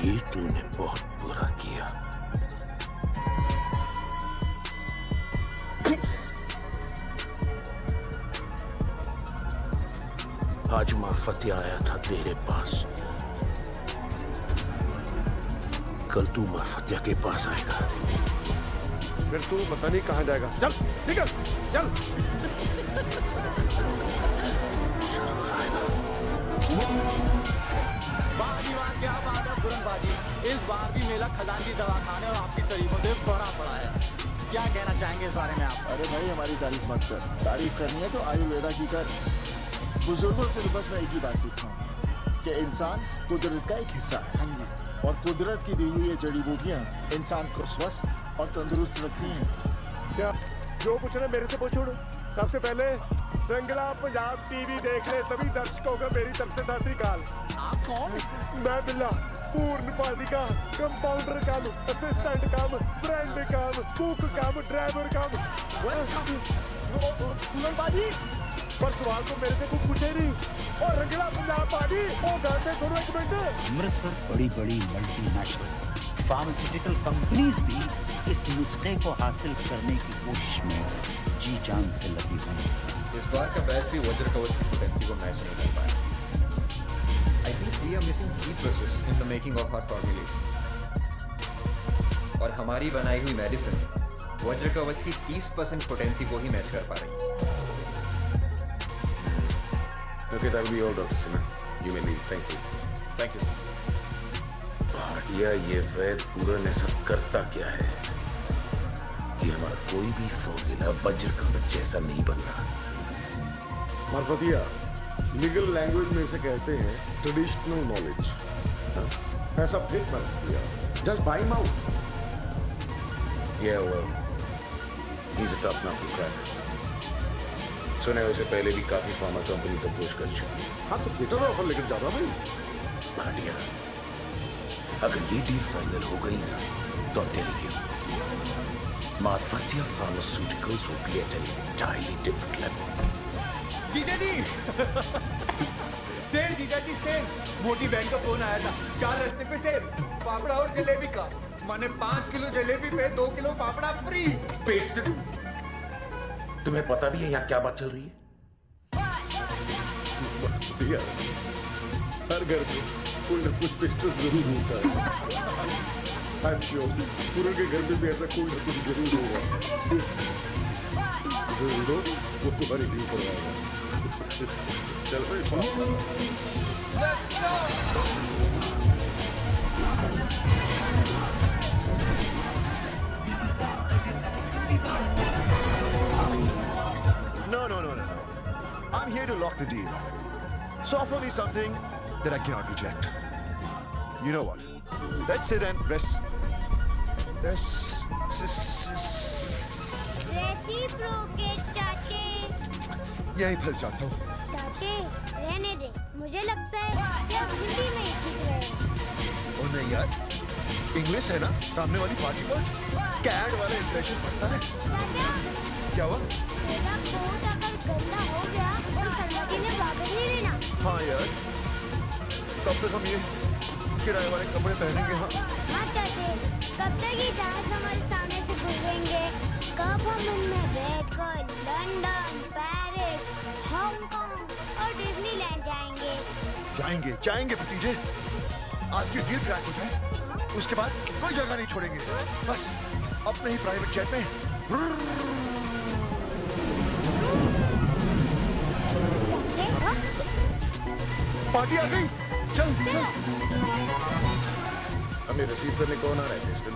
ये तूने बहुत बुरा किया। आज मार्फतिया आया था तेरे पास, कल तू मार्फतिया के पास आएगा। फिर तू पता नहीं कहां जाएगा। चल निकल चल। क्या बात है बुरनबाजी, इस बार भी मेला खजांची दवाखाने और आपकी तारीफों से भरा पड़ा है। क्या कहना चाहेंगे इस बारे में आप? अरे भाई हमारी तारीफ मत कर, तारीफ करनी है तो आयुर्वेदा की कर। बुजुर्गों से बस मैं एक ही बात सीखता हूँ कि इंसान कुदरत का एक हिस्सा है और कुदरत की दी हुई ये जड़ी बूटियाँ इंसान को स्वस्थ और तंदुरुस्त रखती हैं। क्या जो पूछना मेरे से पूछो। सबसे पहले रंगला पंजाब टीवी देख रहे सभी दर्शकों का मेरी तरफ से सत श्री अकाल। आप कौन? मैं बिल्ला पूर्ण पालिका, कंपाउंडर काम, असिस्टेंट काम, फ्रेंड काम, कुक काम, ड्राइवर काम। बुरनबाजी पर सवाल तो मेरे से कुछ पूछे नहीं। और रंगला पंजाब बाजी वो गाते सुनो एक मिनट। अमृतसर बड़ी बड़ी मल्टीनेशनल फार्मास्यूटिकल कंपनीज भी इस नुस्खे को हासिल करने की कोशिश में जी जान से लगी हुई है। इस बार का बैच भी वज्र कवच की पोटेंसी को मैच नहीं कर पाया। I think we are missing key process in the making of our formulation. और हमारी बनाई हुई मेडिसिन वज्र कवच की 30% पोटेंसी को ही मैच कर पा रही है। Okay, that will be all, Dr. Sinha. You may leave. Thank you. Thank you. Bhatia, ये वैद पूरन ऐसा करता क्या है कि हमारा कोई भी फॉर्मूला वज्र कवच जैसा नहीं बन रहा। मार्फतिया लीगल लैंग्वेज में इसे कहते हैं ट्रेडिशनल नॉलेज। ऐसा फिट मत किया, just by him out. Yeah, well, he's a tough nut to crack. सुने उसे पहले भी काफी फार्मा कंपनी अप्रोच कर चुकी है। हाँ तो बेटर ऑफर लेकर जा रहा भाई। भाटिया, अगर ये डील फाइनल हो गई ना तो I'm telling you, Marfatia Pharmaceuticals will be at an entirely different level. जीजा जी सेठ, जीजा जी सेठ, मोटी बहन का फोन आया था। 4 रास्ते पे सेठ, पापड़ा और जलेबी का। माने 5 किलो जलेबी पे 2 किलो पापड़ा फ्री। पेस्ट, तुम्हें पता भी है यहाँ क्या बात चल रही है? भैया हर घर में कोई ना कुछ पेस्टर्स जरूर होता है। आई एम श्योर पूरे के घर में भी ऐसा कोई ना कुछ जरूर होगा। जरूर हो वो तुम्हारी डील करवाएगा। चल भाई No. I'm here to lock the deal. So offer me something that I cannot reject. You know what? Let's sit and rest. Reciprocate चाचे। यहीं फंस जाता हूँ। चाचे रहने दे, मुझे लगता है कि आप हिंदी में ही सीख रहे हैं। और नहीं यार, इंग्लिश है ना, सामने वाली पार्टी पर कैड वाला इंप्रेशन पड़ता है। चाचा क्या हुआ? मेरा कोट अगर गंदा हो गया तो सलमती ने वापस नहीं लेना। हाँ यार, तब तक हम ये किराए वाले कपड़े पहनेंगे। हाँ चाचे, कब तक ये जहाज हमारे सामने से गुजरेंगे? कब हम उनमें बैठकर लंदन, पेरिस, हांगकांग और डिज्नीलैंड जाएंगे? जाएंगे भतीजे। आज की डील क्रैक हो जाए, उसके बाद कोई जगह नहीं छोड़ेंगे। बस अपने ही प्राइवेट जेट में। पार्टी आ गई। चल। हमें रिसीव करने कौन आ रहा है पेस्टन?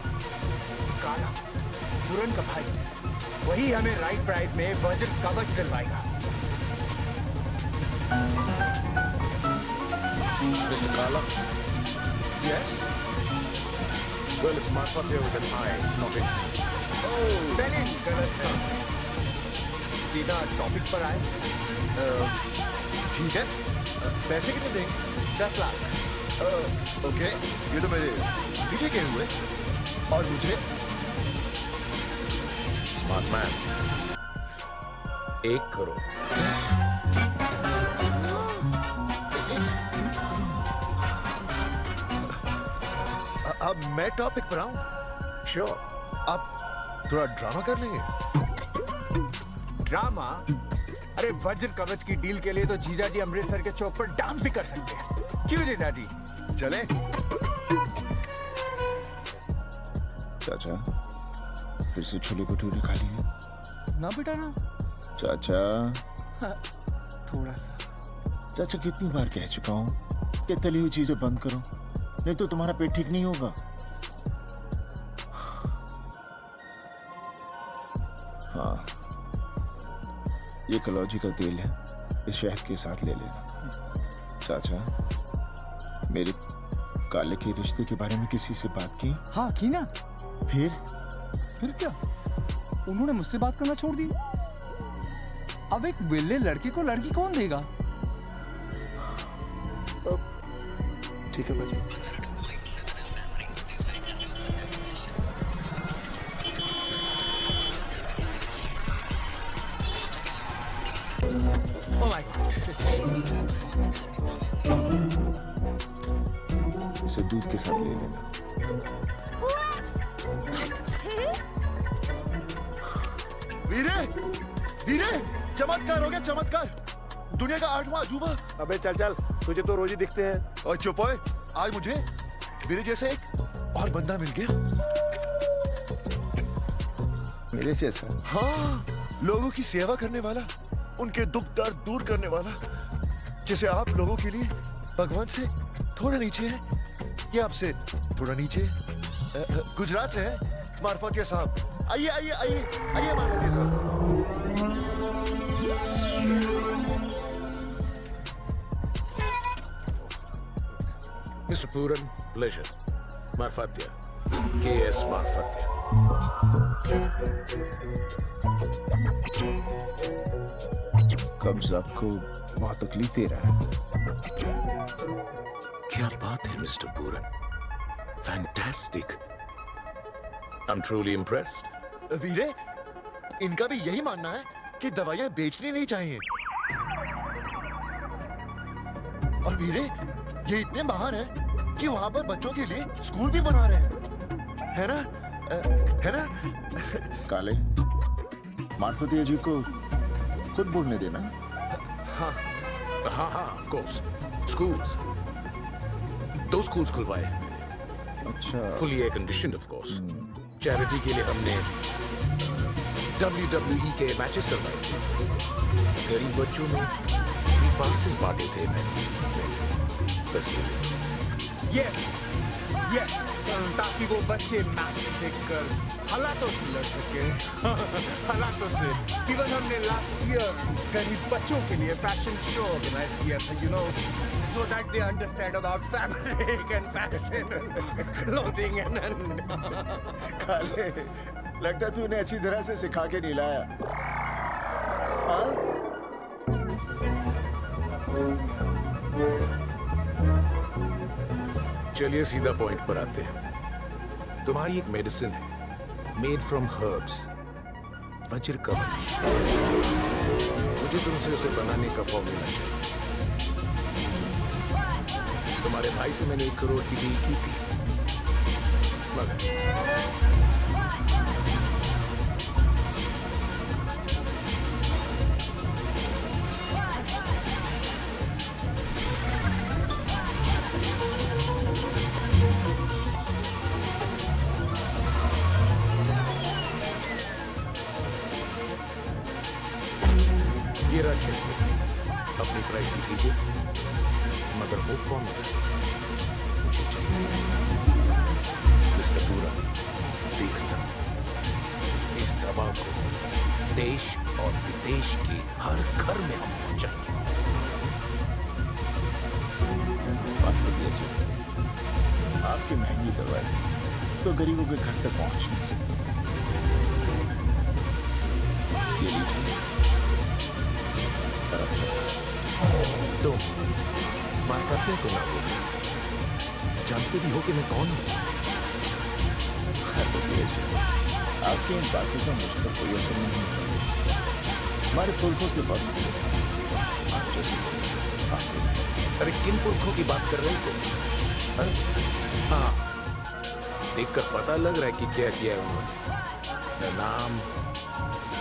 काला पूरन का भाई, वही हमें राइट प्राइस में वज्र कवच दिलवाएगा। Mr. Kala? Yes. Well, it's Marfatia with an I, not an E. पहले गलत है, सीधा टॉपिक पर आए। ठीक है, पैसे कितने देंगे? 10 लाख। ओके, ये तो मेरे पीछे के हुए। और मुझे Smart man. 1 करोड़। अब मैं टॉपिक पर आऊं। श्योर। आप थोड़ा ड्रामा कर लेंगे? ड्रामा? अरे वज्र कवच की डील के लिए तो जीजा जी अमृतसर के चौक पर डांस भी कर सकते हैं। क्यों जीजा जी? चले। चाचा फिर से छोले भटूरे खा लिए? ना बेटा ना। चाचा थोड़ा सा। चाचा कितनी बार कह चुका हूँ कि तली हुई चीजें बंद करो, नहीं तो तुम्हारा पेट ठीक नहीं होगा। हाँ, ये कलौजी का तेल है, इस शहद के साथ ले लेना। चाचा मेरे काले के रिश्ते के बारे में किसी से बात की? हाँ की ना। फिर क्या? उन्होंने मुझसे बात करना छोड़ दी। अब एक बिल्ले लड़के को लड़की कौन देगा? ठीक है बाजी। Oh my God. इसे दूध के साथ ले लेना। वीरे, वीरे, चमत्कार हो गया, चमत्कार। दुनिया का 8वां अजूबा। अबे चल चल, तुझे तो रोज ही दिखते हैं। और चुप ओए, आज मुझे वीरे जैसे एक और बंदा मिल गया। मेरे जैसा? हाँ, लोगों की सेवा करने वाला, उनके दुख दर्द दूर करने वाला, जैसे आप लोगों के लिए भगवान से थोड़ा नीचे है, ये आपसे थोड़ा नीचे है। गुजरात से है मार्फतिया साहब। आइए आइए आइए आइए मार्फतिया साहब। Mr. Puran, pleasure. Marfatya. K.S. Marfatya. कब्ज आपको बहुत तकलीफ दे रहा है। क्या बात है mister Puran, fantastic. I'm truly impressed. वीरे, इनका भी यही मानना है कि दवाइयां बेचनी नहीं चाहिए। और वीरे, ये इतने महान है कि वहां पर बच्चों के लिए स्कूल भी बना रहे हैं, है ना? है ना? काले, मार्फतिया जी को खुद बोलने देना। हाँ, of course. Schools. 2 schools खुलवाए हैं मैंने। अच्छा। Fully air conditioned, of course. Charity के लिए हमने WWE के मैचेस करवाए थे। गरीब बच्चों में फ्री पासेस बांटे थे मैंने। बस Yes. ताकि वो बच्चे मैच देखकर हालातों से लड़ सके। हालातों से। इवन हमने लास्ट ईयर गरीब बच्चों के लिए फैशन शो ऑर्गेनाइज किया था, you know, so that they understand about fabric and fashion and clothing and काले, लगता है तूने अच्छी तरह से सिखा के नहीं लाया। हाँ? चलिए सीधा पॉइंट पर आते हैं। तुम्हारी एक मेडिसिन है, मेड फ्रॉम हर्ब्स, वज्र कवच। मुझे तुमसे उसे बनाने का फॉर्मूला चाहिए। तुम्हारे भाई से मैंने 1 करोड़ की डील की थी, मगर ये रहा चेक, अपनी प्राइस लिख लीजिए, मगर वो फॉर्मूला मुझे चाहिए। मिस्टर पूरा, देखना, इस दवा को देश और विदेश के हर घर में हम पहुंचाएंगे। मार्फतिया जी, आपकी महंगी दवाई तो गरीबों के घर तक पहुंच नहीं सकती। ये लीजिए। तुम मार्फतिया को ना बोलो, जानते भी हो कि मैं कौन हूं। आपकी इन बातों का मुझ पर कोई असर नहीं होता। हमारे पुरखों के वक्त से आप जैसे अरे किन पुरखों की बात कर रहे हो? हाँ, देखकर पता लग रहा है कि क्या किया है उन्होंने। न नाम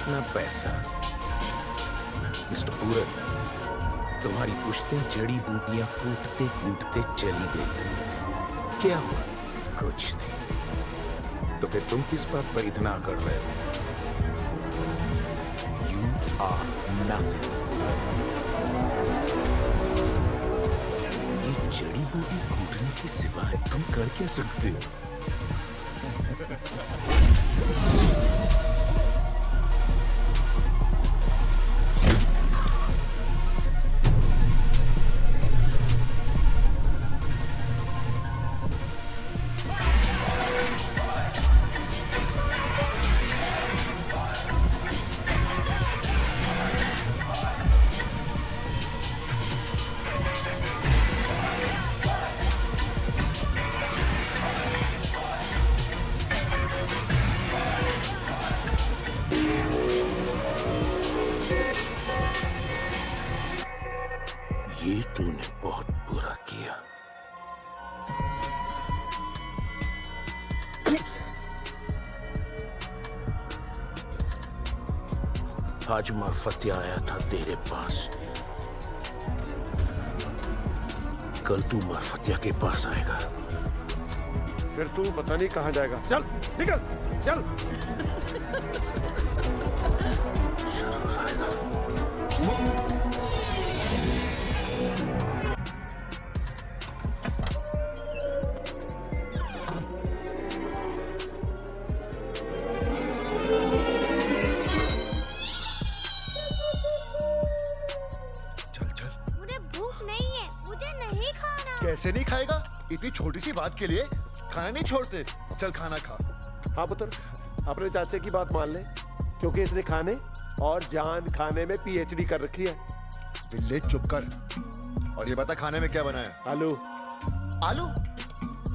न पैसा। मिस्टर पूरन, तुम्हारी पुश्तें जड़ी बूटियां कूटते कूटते चली गई। क्या हुआ? कुछ नहीं। तो फिर तुम किस बात पर इतना अकड़ रहे हो? You are nothing. ये जड़ी बूटी कूटने के सिवाय तुम कर क्या सकते हो? ये तूने बहुत बुरा किया। आज मार्फतिया आया था तेरे पास, कल तू मार्फतिया के पास आएगा। फिर तू पता नहीं कहां जाएगा। चल निकल, चल। मुझे भूख नहीं है, मुझे नहीं खाना। कैसे नहीं खाएगा? इतनी छोटी सी बात के लिए खाना नहीं छोड़ते। चल खाना खा। हाँ पुत्र, अपने चाचे की बात मान ले, क्योंकि इसने खाने और जान खाने में पीएचडी कर रखी है। बिल्ले चुप कर। और ये बता खाने में क्या बना है? आलू। आलू?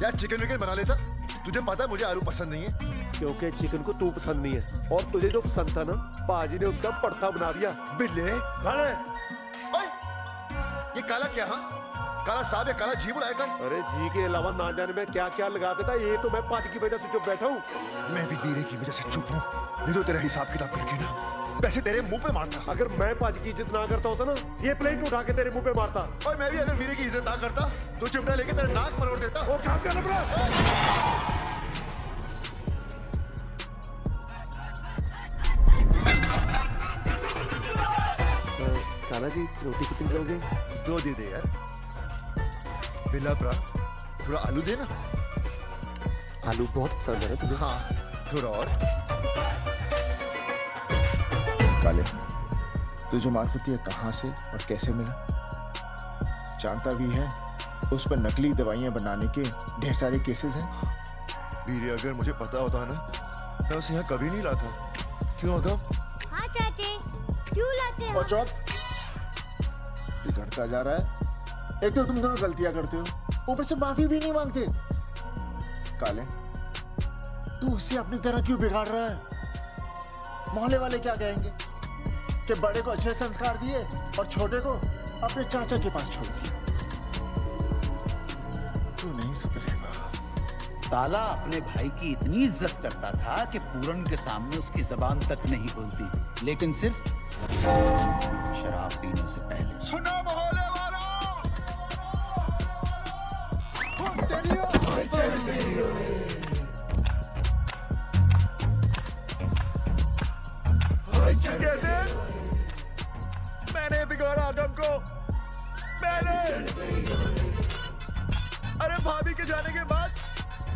यार चिकन विकन बना लेता। तुझे पता है मुझे आलू पसंद नहीं है। क्योंकि चिकन को तू पसंद नहीं है, और तुझे जो पसंद था ना, पाजी ने उसका पड़ता बना दिया। बिल्ले खाने। ओए, ये काला क्या? हाँ, काला साहब या काला जी बुलाया कर। अरे जी के अलावा ना जाने में क्या क्या लगा देता। ये तो मैं पाजी की वजह से चुप बैठा हूँ। मैं भी दीरे की वजह से चुप हूँ। नहीं तो तेरा हिसाब किताब करके ना पैसे तेरे मुंह पे मारता। अगर मैं पाजी की इज्जत ना करता होता ना, ये प्लेट उठा के तेरे मुंह पे मारता। और मैं भी अगर वीरे की इज्जत ना करता तो चिमटा लेके तेरे नाक मरोड़ देता। वो काम कर रहा। काला जी, रोटी कितनी लोगे? 2 दे दे यार। बिल्ला ब्रा, थोड़ा आलू दे ना। आलू बहुत पसंद है तुझे? हाँ, थोड़ा और। काले, तुझे मार्फतिया कहाँ से और कैसे मिला? जानता भी है उस पर नकली दवाइयाँ बनाने के ढेर सारे केसेस हैं। वीरे, अगर मुझे पता होता ना, मैं उसे यहाँ कभी नहीं लाता। क्यों होता? हाँ चाचे, क्यों लाते हो? और चौथ बिगड़ता जा रहा है। एक तो तुम दोनों गलतियां करते हो, ऊपर से माफी भी नहीं मांगते। काले, तू उसे अपनी तरह क्यों बिगाड़ रहा है? मोहल्ले वाले क्या कहेंगे कि बड़े को अच्छे संस्कार दिए और छोटे को अपने चाचा के पास छोड़ दिया। तू नहीं सुधरेगा। ताला अपने भाई की इतनी इज्जत करता था कि पूरन के सामने उसकी जबान तक नहीं खुलती, लेकिन सिर्फ शराब पीने से पहले। सुनो मोहल्ले वालों, कहते मैंने बिगाड़ा आदम को। मैंने, अरे भाभी के जाने के बाद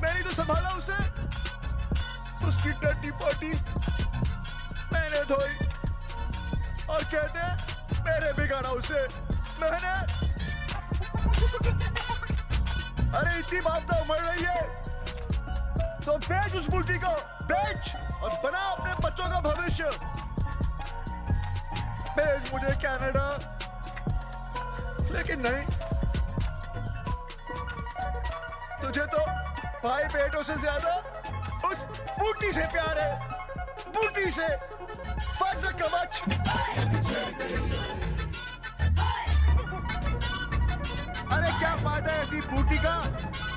मैंने तो संभाला उसे। उसकी टट्टी पोटी मैंने धोई, और कहते मैंने बिगाड़ा उसे। मैंने, अरे इतनी बात तो उमड़ रही है तो बेच उस बूटी को, बेच और बना अपने बच्चों का भविष्य। भेज मुझे कनाडा, लेकिन नहीं, तुझे तो भाई बेटों से ज्यादा उस बूटी से प्यार है। बूटी से वज्र कवच। अरे क्या फायदा है ऐसी बूटी का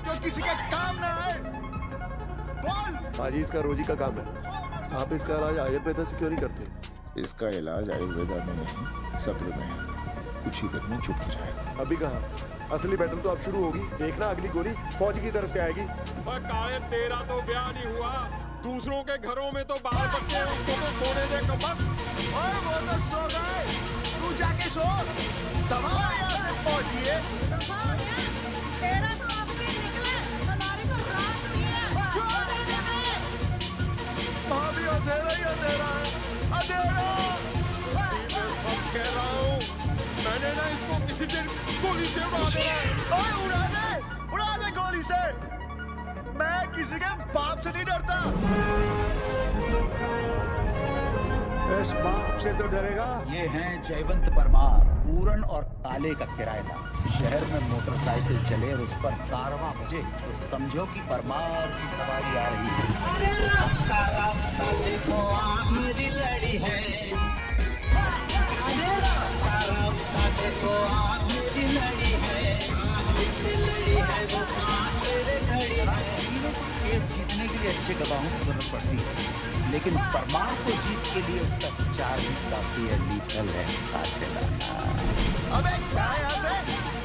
जो किसी के काम ना आए? हाजी इसका रोजी का काम है। आप इसका इलाज आयुर्वेदा से क्यों नहीं करते? इसका इलाज आयुर्वेदा में नहीं, सब्र में है। कुछ ही देर में चुप हो जाएगा। अभी कहा, असली बैटल तो अब शुरू होगी। देखना अगली गोली फौज की तरफ से आएगी। काले तेरा तो ब्याह नहीं हुआ, दूसरों के घरों में तो बाल बच्चे हैं, उसको तो सोने दे कमर। ओए वो तो सो गए, तू जाके सो। तबाह यहाँ से पहुंचिए। तेरा तो आपके निकले, हमारी तो रात हुई है। सो भाभी अंधेरा ही अंधेरा है, अंधेरा। मैं सब कह रहा हूँ, मैंने ना इसको किसी दिन गोली से उड़ा दिया है। ओए उड़ा दे गोली से। मैं किसी के बाप से नहीं डरता। इस बाप से तो डरेगा। ये हैं जयवंत परमार, पूरन और काले का किराएदार। शहर में मोटरसाइकिल चले और उस पर कारवां बजे तो समझो कि परमार की सवारी आ रही है। केस जीतने के लिए अच्छे गवाहों की जरूरत पड़ती है, लेकिन परमार को जीत के लिए उसका विचार भी काफी लीथल है। अबे क्या यहाँ से?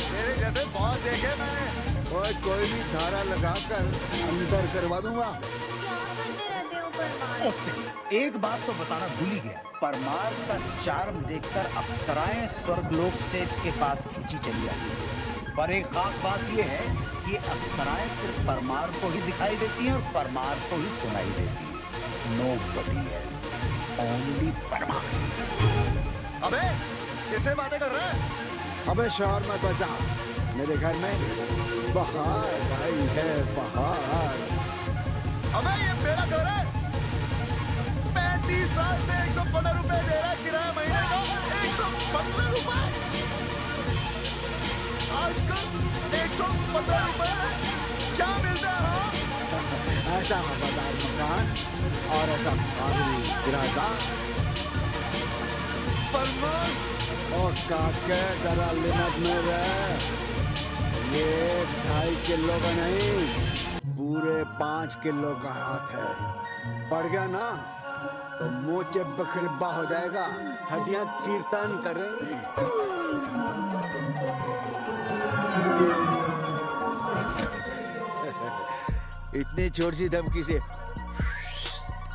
तेरे जैसे बहुत देखे मैंने। ओए कोई भी धारा लगाकर अंदर करवा दूंगा। क्या करते रहते हो परमार? एक बात तो बताना भूल ही गया, परमार का चार्म देखकर अप्सराएं स्वर्गलोक से इसके पास खींची चली आती है। पर एक खास बात यह है कि अप्सराएं सिर्फ परमार को ही दिखाई देती हैं और परमार को ही सुनाई देती है। Nobody else, only Parmar. अबे किससे बातें कर रहा है? अबे शोर मत बचा, मेरे घर में बहार आई है, बहार। अबे ये मेरा घर है। 35 साल से 115 रुपए दे रहा है किराया महीने का। 115 रुपए आजकल 115 रुपए क्या मिलता है? हाँ? ऐसा हवादार मकान और ऐसा भारी किराया। परमार और काके जरा लिमिट में रह। ये 2.5 किलो का नहीं, पूरे 5 किलो का हाथ है। पड़ गया ना तो मोचे बखरबा हो जाएगा, हड्डियां कीर्तन करेंगी। इतनी छोटी सी धमकी से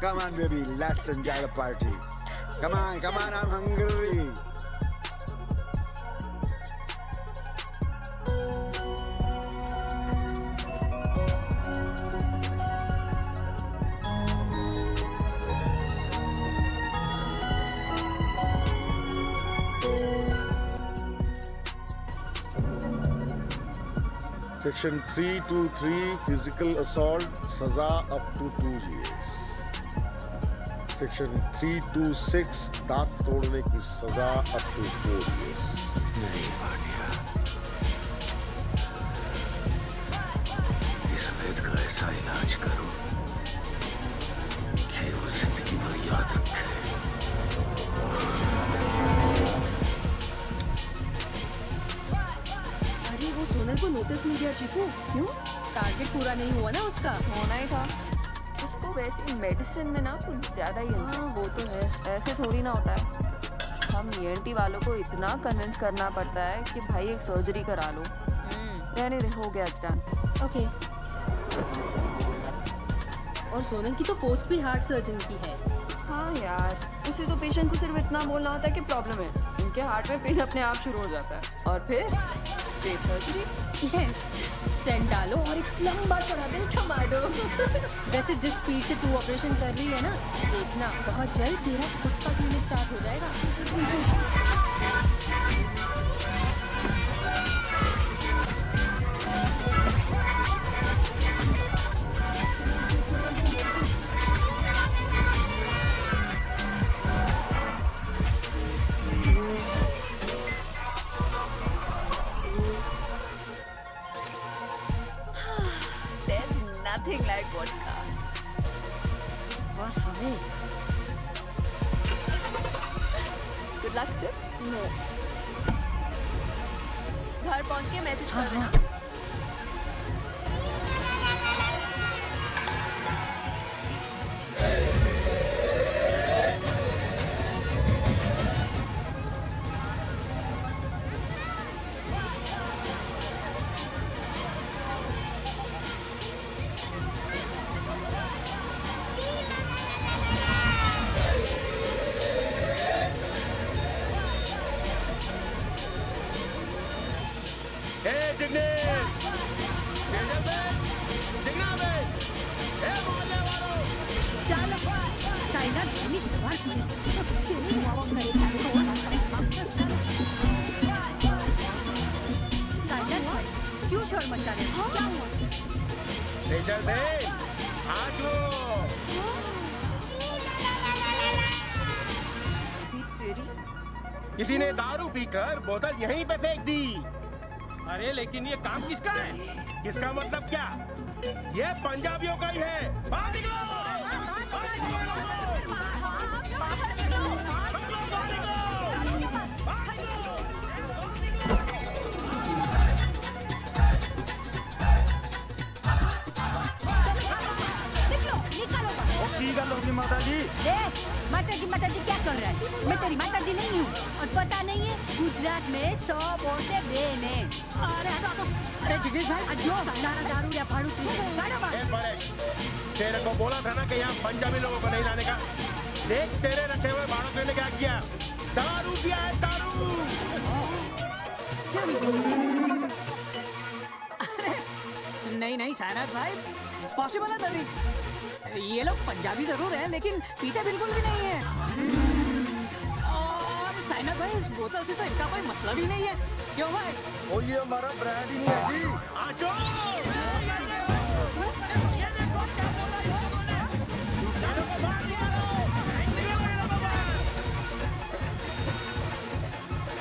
Come on baby, let's enjoy the party. Come on, I'm hungry. Section 323 physical assault, सजा up to 2 years. Section 326 दांत तोड़ने की सजा up to 4 years. नहीं भाटिया, इस वेद का ऐसा इलाज करो कि वो जिंदगी भर याद रखे। अरे वो सोनल को नोटिस मिल गया चीकू। क्यों? टारगेट पूरा नहीं हुआ ना उसका। होना ही था। उसको वैसे मेडिसिन में ना कुछ ज्यादा ही हाँ वो तो है। ऐसे थोड़ी ना होता है। हम ENT वालों को इतना कन्विंस करना पड़ता है कि भाई एक सर्जरी करा लो। रहने दे, हो गया डन। ओके। और सोनल की तो पोस्ट भी हार्ट सर्जन की है। हाँ यार, उसे तो पेशेंट को सिर्फ इतना बोलना होता है कि प्रॉब्लम है, उनके हार्ट में पेन अपने आप शुरू हो जाता है और फिर स्ट्रेट सर्जरी। यस, स्टेंट डालो और एक लंबा चढ़ा दे टमाटो। वैसे जिस स्पीड से तू ऑपरेशन कर रही है ना, देखना बहुत जल्द तेरा खुद का क्लिनिक स्टार्ट हो जाएगा। Nothing like vodka. बस हमें Good luck sir. No. घर पहुंच के मैसेज कर देना। Justice! तेजल बे, दिखना बे, ए मोहल्ले वालों, चलो साइना धनी सवाल क्यों शोर मचा रहे हो? क्या हुआ? तेजल बे, आज वो तेरी किसी ने दारू पीकर बोतल यहीं पे फेंक दी। अरे लेकिन ये काम किसका है? किसका मतलब क्या? ये पंजाबियों का ही है। बाहर निकलो! बाहर निकलो! बाहर निकलो! बाहर निकलो! बाहर निकलो निकालो की गल होगी माता जी? माता जी क्या कर रहा है? मैं तेरी माता जी नहीं हूँ और पता नहीं है गुजरात में 100 औरतें बेन है। अरे जिग्नेश भाई जो नारा दारू या फाड़ू पी ए परेश, तेरे को बोला था ना कि यहाँ पंजाबी लोगों को नहीं लाने का। देख तेरे रखे हुए बाड़ों ने क्या किया। दारू पिया है दारू। नहीं सायनाथ भाई, पॉसिबल है तभी। ये लोग पंजाबी जरूर हैं लेकिन पीते बिल्कुल भी नहीं है। और सायनाथ भाई इस बोतल से तो इनका कोई मतलब ही नहीं है, क्यों भाई? और ये हमारा ब्रांड ही नहीं है जी। आजो!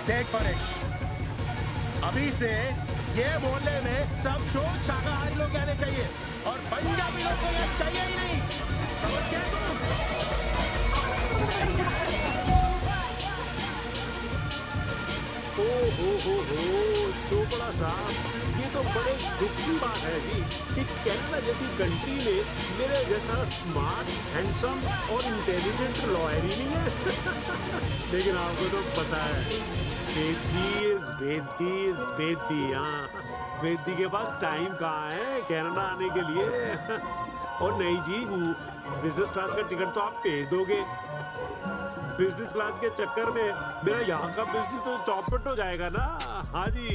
देख परेश, अभी से ये मोहल्ले में सब शुद्ध शाकाहारी लोग आने चाहिए और पंजाबी लोग को ये चाहिए ही नहीं। समझ गए तुम? हो चोपड़ा साहब, ये तो बड़े दुख की बात है जी कि कनाडा जैसी कंट्री में मेरे जैसा स्मार्ट, हैंडसम और इंटेलिजेंट लॉयर ही नहीं है। लेकिन आपको तो पता है बेदी, हाँ बेदी के पास टाइम कहाँ है कनाडा आने के लिए। और नहीं जी, बिजनेस क्लास का टिकट तो आप भेज दोगे। बिजनेस क्लास के चक्कर में मेरा यहाँ का बिजनेस तो चौपट हो जाएगा ना। हाँ जी।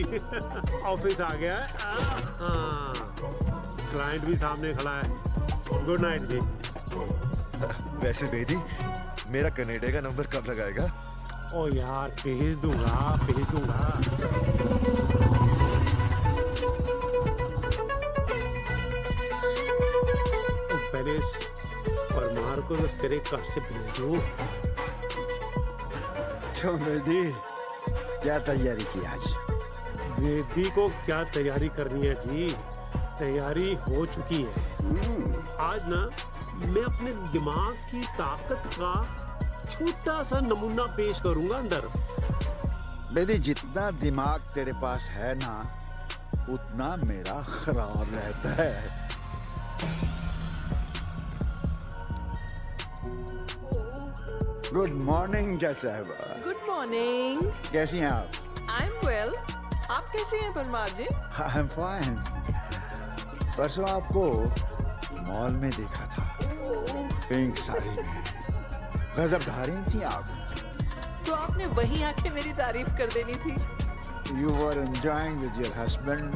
ऑफिस आ गया है। हाँ, क्लाइंट भी सामने खड़ा है। गुड नाइट जी। वैसे बेदी, मेरा कनाडा का नंबर कब लगाएगा? ओ यार भेज दूंगा। परमार को तो तेरे घर से भेज दूं। क्यों बेदी, क्या तैयारी की आज? बेदी को क्या तैयारी करनी है जी, तैयारी हो चुकी है। आज ना मैं अपने दिमाग की ताकत का छोटा सा नमूना पेश करूंगा अंदर। बेदी, जितना दिमाग तेरे पास है ना, उतना मेरा खराब रहता है। गुड मॉर्निंग जज साहबा। Good morning. कैसी हैं आप? I am well. आप कैसे हैं Parmar ji? I am fine. परसों आपको मॉल में देखा था, पिंक साड़ी में, गजब ढा रही थी आप। तो आपने वहीं आके मेरी तारीफ कर देनी थी। You were enjoying with your husband.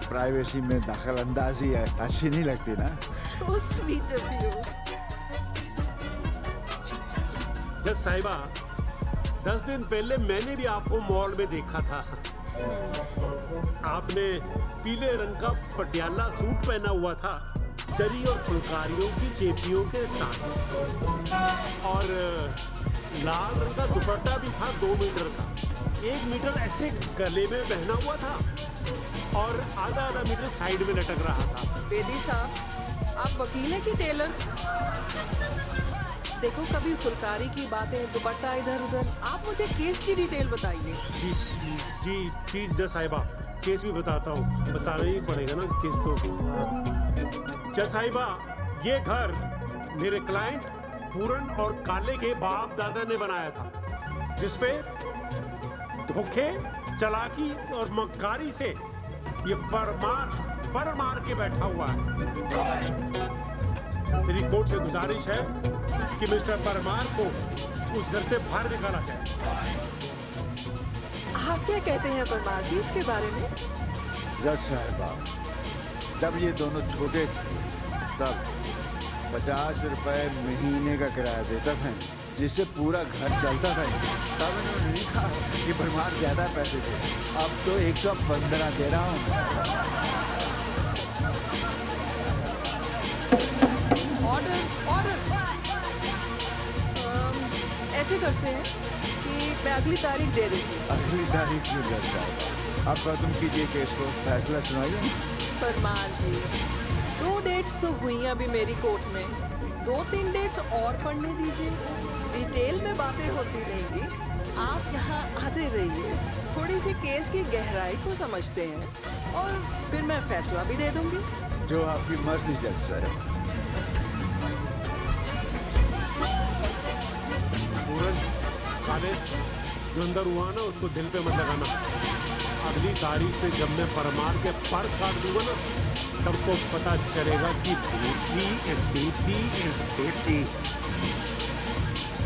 Privacy में दखल अंदाजी है, अच्छी नहीं लगती ना? So sweet of you. जज साहिबा, 10 दिन पहले मैंने भी आपको मॉल में देखा था। आपने पीले रंग का पटियाला सूट पहना हुआ था, जरी और फुलकारियों की चेपियों के साथ, और लाल रंग का दुपट्टा भी था 2 मीटर का। 1 मीटर ऐसे गले में पहना हुआ था और आधा मीटर साइड में लटक रहा था। बेदी साहब, आप वकील हैं कि टेलर? देखो, कभी फुलकारी की बातें, दुपट्टा इधर उधर, आप मुझे केस की डिटेल बताइए। जी जज साहिबा, केस भी बताता हूँ, बताना ही पड़ेगा ना केस तो। जज साहिबा, ये घर मेरे क्लाइंट पूरन और काले के बाप दादा ने बनाया था, जिसपे धोखे, चालाकी और मक्कारी से ये पर मार के बैठा हुआ है। मेरी कोर्ट से गुजारिश है कि मिस्टर परमार को उस घर से बाहर निकाला जाए। आप क्या कहते हैं परमार जी इसके बारे में? जज साहबा, जब ये दोनों छोटे थे तब 50 रुपए महीने का किराया देता था, जिससे पूरा घर चलता था। तब उन्होंने नहीं कहा कि परमार ज्यादा पैसे दे। अब तो 115 दे रहा हूँ। Order order. ऐसे करते हैं कि मैं अगली तारीख दे देती हूँ। अगली तारीख क्यों जज साहबा? अब खत्म कीजिए केस को, फैसला सुनाइए। परमार जी, 2 डेट्स तो हुई अभी मेरी कोर्ट में, 2-3 डेट्स और पढ़ने दीजिए। डिटेल में बातें होती रहेंगी, आप यहाँ आते रहिए, थोड़ी सी केस की गहराई को समझते हैं और फिर मैं फैसला भी दे दूंगी। जो आपकी मर्जी जज साहब। पूरन, साले, जो अंदर हुआ ना उसको दिल पे मत लगाना। अगली तारीख पे जब मैं परमार के पर काट दूंगा ना, तब उसको पता चलेगा कि बेटी इज बेटी।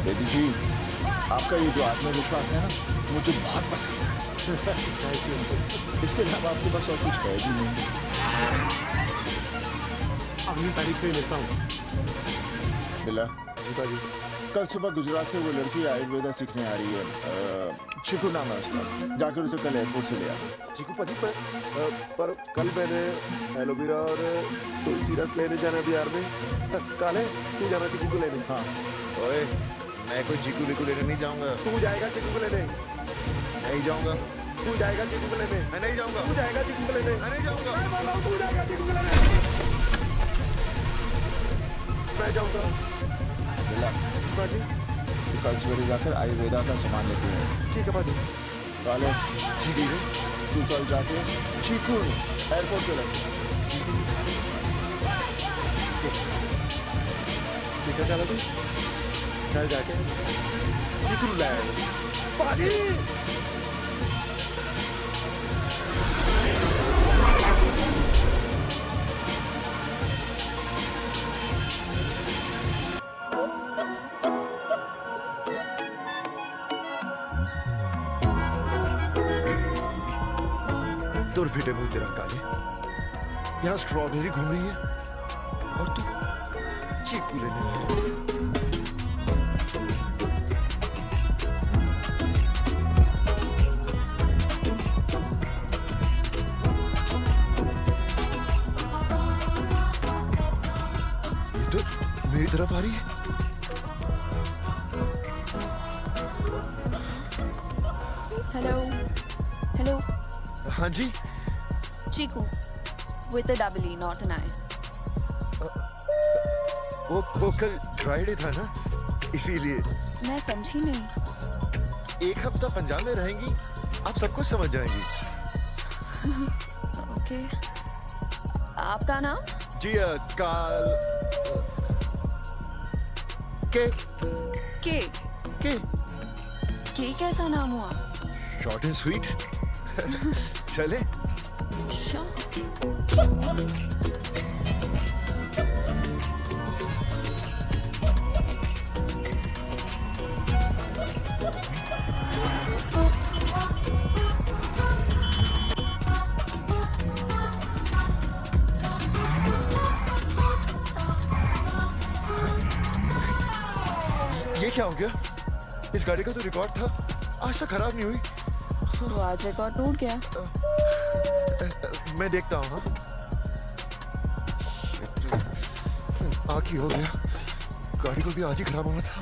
बेटी जी, आपका ये जो आत्मविश्वास है ना, मुझे बहुत पसंद है। इसके अलावा आपके पास और कुछ है भी नहीं। अगली तारीख पे मिलता हूँ। बिला जी, कल सुबह गुजरात से वो लड़की आयुर्वेदा सीखने आ रही है। चिकू नाम है उसका। जाकर उसे कल एयरपोर्ट से ले आ। चीकू पाजी, पर कल मैंने एलोवेरा और तुलसी रस लेने जाना बिहार में। काले तू जाना चीकू को लेने? हाँ। ओए, मैं कोई चीकू विकू लेने नहीं जाऊंगा। तू जाएगा चीकू को लेने? नहीं जाऊंगा। तू जाएगा चीकू को लेने? मैं नहीं जाऊंगा। तू जाएगा चीकू को लेने? मैं नहीं जाऊंगा। मैं बोल रहा हूँ, तू जाएगा चीकू को लेने? मैं जाऊंगा। बिला पाजी, कल सवेरे जाकर आयुर्वेदा का सामान लेते हैं। ठीक है पाजी। काले जी, तू कल जाके चीकू एयरपोर्ट पे लगे। ठीक है चलो, तू कल जाके चीकू लाया पाजी। दूर फिटे मुंह तेरा काले। यहाँ स्ट्रॉबेरी घूम रही है और तू चीकू लेने आई है। ये तो मेरी तरफ आ रही है। Hello hello. हाँ जी। चीकू with a double E, not an I. वो कल फ्राइडे था ना, इसीलिए। मैं समझी नहीं। एक हफ्ता पंजाब में रहेंगी, आप सब कुछ समझ जाएंगी। ओके। आपका नाम? जी काल के के के के कैसा नाम हुआ? Short and sweet. चले। ये क्या हो गया? इस गाड़ी का तो रिकॉर्ड था, आज तक खराब नहीं हुई। तो आज रिकॉर्ड टूट गया। मैं देखता हूँ। आग ही हो गया, गाड़ी को भी आज ही खराब होना था।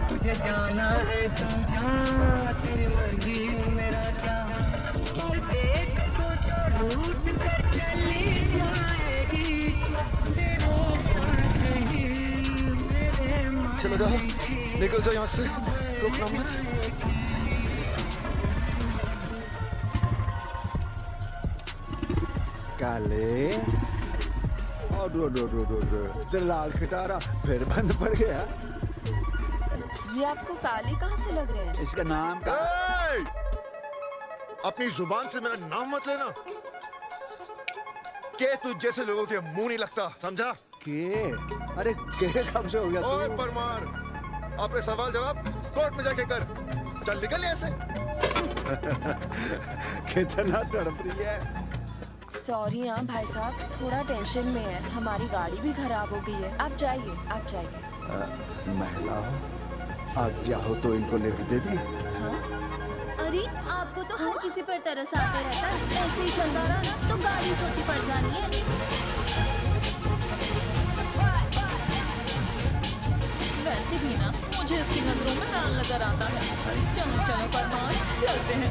तुझे जाना है तेरी मर्जी मेरा क्या, देख तो रूठ पे चली जाएगी। चलो जाओ, निकल जाओ यहाँ से, रुकना मत। काले और लाल खटारा फिर बंद पड़ गया। ये आपको काले कहाँ से लग रहे हैं? इसका नाम का अपनी जुबान से मेरा नाम मत लेना। के तुझ जैसे लोगों के मुंह नहीं लगता, समझा? के? अरे के कब से हो गया? ओए परमार, अपने सवाल जवाब कोर्ट में जाके कर। चल निकल यहाँ से। कितना तड़प रही है। सॉरी हाँ भाई साहब, थोड़ा टेंशन में है, हमारी गाड़ी भी खराब हो गई है। आप जाइए, आप जाइए। महिला हो, आज्ञा हो तो इनको लिफ्ट दे दी। अरे आपको तो हर किसी पर तरस आते रहता है, ऐसे ही चलता रहा ना तो गाड़ी छोटी पड़ जानी है। वैसे भी ना मुझे इसकी नजरों में लाल नजर आता है। चलो चलो परमार, चलते हैं।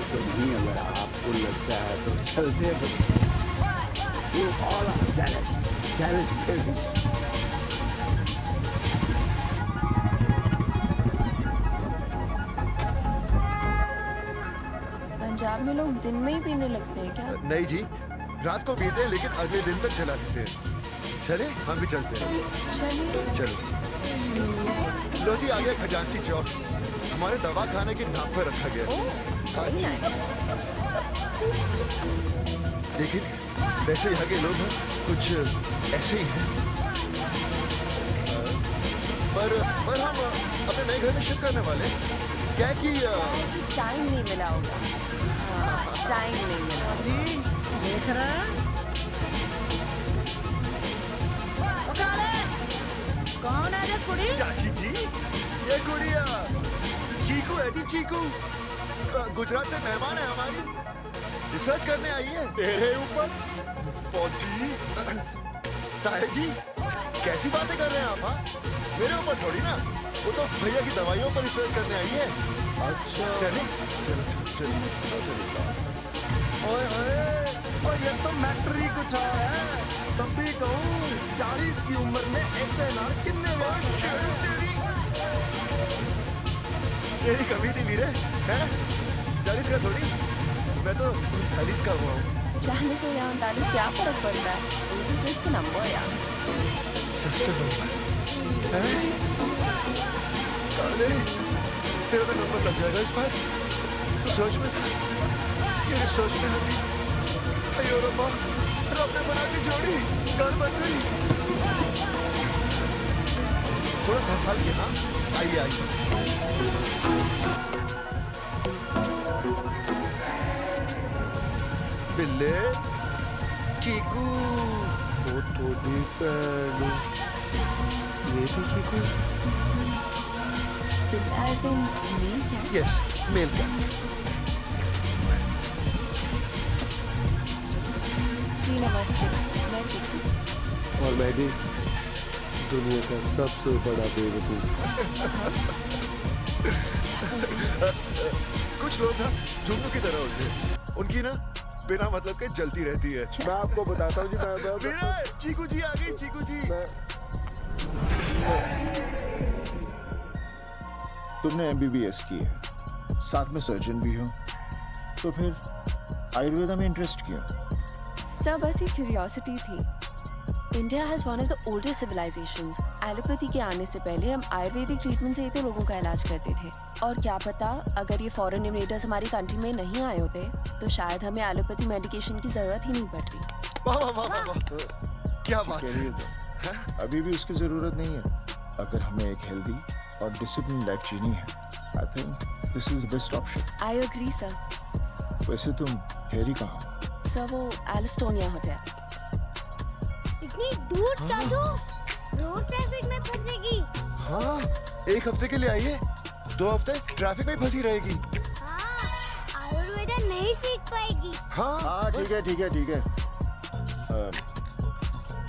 तो नहीं, अगर आपको लगता है तो चलते हैं। You all are jealous, jealous babies. Punjab में लोग दिन में ही पीने लगते हैं क्या? नहीं जी, रात को पीते हैं लेकिन अगले दिन तक चला देते हैं। चले हम भी चलते हैं। चलिए। चलो। लो जी, आगे खजांची चौक हमारे दवा खाने के नाम पर रखा गया है। लेकिन वैसे यहाँ के लोग हैं कुछ ऐसे ही हैं। पर हम अपने नए घर में शिफ्ट करने वाले हैं। क्या है कि टाइम नहीं मिला होगा। हाँ, टाइम नहीं मिला। देख रहा कौन है रे कुड़ी? चाची जी, ये गुड़िया चीकू है जी, चीकू। गुजरात से मेहमान है हमारी, रिसर्च करने आई है। तेरे ऊपर फौजी ताया जी, कैसी बातें कर रहे हैं आप? हाँ, मेरे ऊपर थोड़ी ना, वो तो भैया की दवाइयों पर रिसर्च करने आई है। अच्छा चलिए, चलो चलो। ओए ओए, ये तो मैटर ही कुछ और है। तब भी कहूँ 40 की उम्र में एक नार कितने यही कमी थी वीरे, है 40 का थोड़ी, मैं तो 40 का हुआ हूँ। 40 या 39 क्या फर्क पड़ता है? मुझे जस्ट नंबर यार। जस्ट नंबर है? काले, तेरा तो नंबर लग जाएगा इस बार। तो सोच में था, ये सोच में होती। अयो रब्बा, रब ने बना के जोड़ी, घर बन गई। थोड़ा संभाल के। हाँ, आइए आइए। बिल्ले, चीकू, वो थोड़ी पहलू, ये तो चीकू। As in मेल क्या? Yes, मेल क्या? जी नमस्ते, मैं चीकू। और मैं भी दुनिया का सबसे बड़ा बेवकूफ। कुछ लोग ना जुगनू की तरह होते हैं, उनकी ना बिना मतलब के जलती रहती है। मैं आपको बताता हूँ जी, मैं चीकू जी आ गई, चीकू जी। तुमने MBBS की है, साथ में सर्जन भी हो, तो फिर आयुर्वेदा में इंटरेस्ट क्यों? सब ऐसी क्यूरियोसिटी थी। India has one of the oldest civilisations. Allopathy के आने से पहले हम आयुर्वेदिक ट्रीटमेंट से ही तो लोगों का इलाज करते थे। और क्या पता अगर ये फॉरेन इन्वेडर्स हमारी कंट्री में नहीं आए होते तो शायद हमें एलोपैथी मेडिकेशन की जरूरत ही नहीं पड़ती। वाह वाह वाह वाह, क्या बात है। अभी भी उसकी जरूरत नहीं है। अगर हमें एक हेल्दी और डिसिप्लिन लाइफ जीनी है, I think this is the best option. I agree sir. वैसे तुम हेरी कहाँ हो? सर वो एलिस्टोनिया होटल। इतनी दूर जादू, रोज ट्रैफिक में फंसेगी। हाँ, एक हफ्ते के लिए आई है, 2 हफ्ते ट्रैफिक में फंसी रहेगी। हाँ, आयुर्वेदा नहीं सीख पाएगी। हाँ ठीक है ठीक है ठीक है।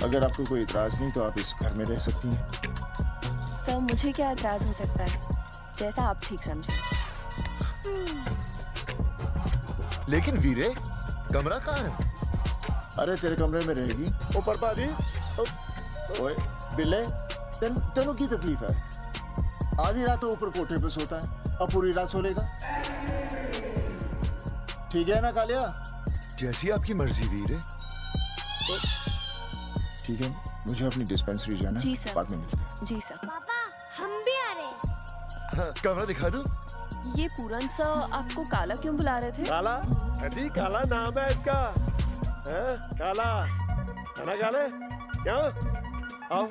अगर आपको कोई इतराज नहीं तो आप इस घर में रह सकती हैं। सर मुझे क्या एतराज हो सकता है, जैसा आप ठीक समझें। लेकिन वीरे, कमरा कहाँ है? अरे तेरे कमरे में रहेगी। ऊपर पादी। ओए बिल्ले, तेनों की तकलीफ है? आधी रात तो ऊपर कोठे पे सोता है, अब पूरी रात सोलेगा। ठीक है ना कालिया? जैसी आपकी मर्जी वीरे। ठीक है, मुझे अपनी डिस्पेंसरी जाना है। जी सर। बाद में मिलते हैं। जी सर। पापा, हम भी आ रहे हैं। हाँ, कमरा दिखा दूं? ये पूरन सर आपको काला क्यों बुला रहे थे? काला? अजी काला नाम है इसका। काला है ना काले? क्या? आओ,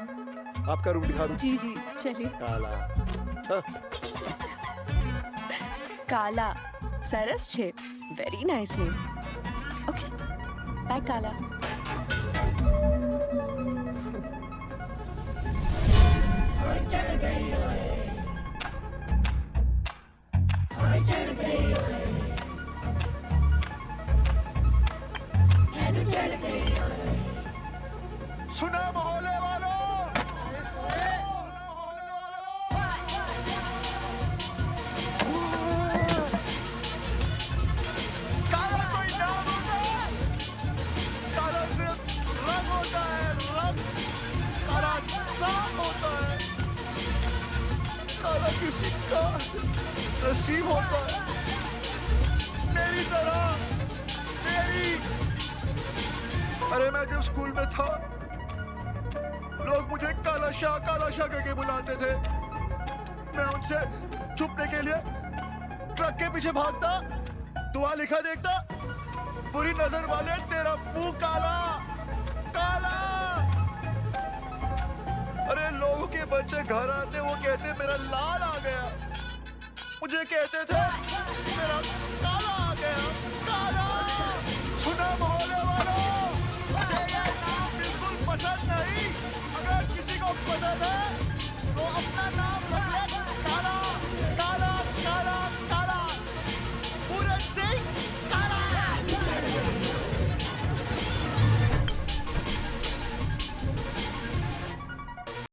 आपका रूम दिखा दूं। जी जी चलिए। काला। काला सरस छे very nice name okay bye काला सुना मोहल्ले वालों काला कोई नाम होता है काला सिर्फ रंग होता है रंग काला सांप होता है काला किसी का नसीब होता है मेरी तरह मेरी अरे मैं जब स्कूल में था लोग मुझे काला शाह करके बुलाते थे मैं उनसे छुपने के लिए ट्रक के पीछे भागता दुआ लिखा देखता बुरी नजर वाले तेरा मुंह काला काला अरे लोगों के बच्चे घर आते वो कहते मेरा लाल आ गया मुझे कहते थे मेरा काला आ गया काला सुना